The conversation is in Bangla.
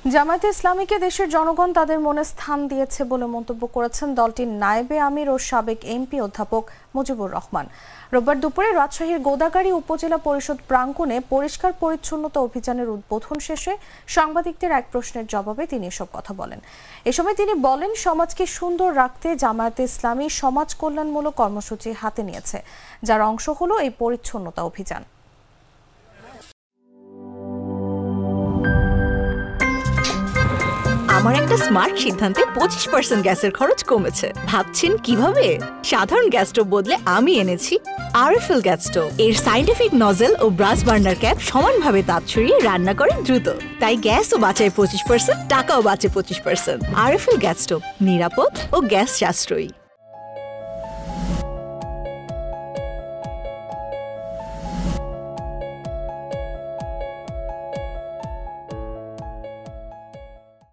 জামায়াতে ইসলামীকে দেশের জনগণ তাদের মনে স্থান দিয়েছে বলে মন্তব্য করেছেন দলটির নায়েবে আমির ও সাবেক এমপি অধ্যাপক মুজিবুর রহমান। রোববার দুপুরে রাজশাহীর গোদাগাড়ী উপজেলা পরিষদ প্রাঙ্গণে পরিষ্কার পরিচ্ছন্নতা অভিযানের উদ্বোধন শেষে সাংবাদিকদের এক প্রশ্নের জবাবে তিনি এসব কথা বলেন। এ সময় তিনি বলেন, সমাজকে সুন্দর রাখতে জামায়াতে ইসলামী সমাজ কল্যাণমূলক কর্মসূচি হাতে নিয়েছে, যার অংশ হলো এই পরিচ্ছন্নতা অভিযান। আমার একটা স্মার্ট সিদ্ধান্তে 25% গ্যাসের খরচ কমেছে। ভাবছেন কিভাবে? সাধারণ গ্যাস স্টোভ বদলে আমি এনেছি আরএফএল গ্যাস স্টোভ। এর সাইন্টিফিক নজল ও ব্রাস বার্নার ক্যাপ সমানভাবে তাপ ছড়িয়ে রান্না করে দ্রুত, তাই গ্যাসও বাঁচায় 25%, টাকাও বাঁচে 25%। আরএফএল গ্যাস স্টোভ নিরাপদ ও গ্যাস সাশ্রয়ী।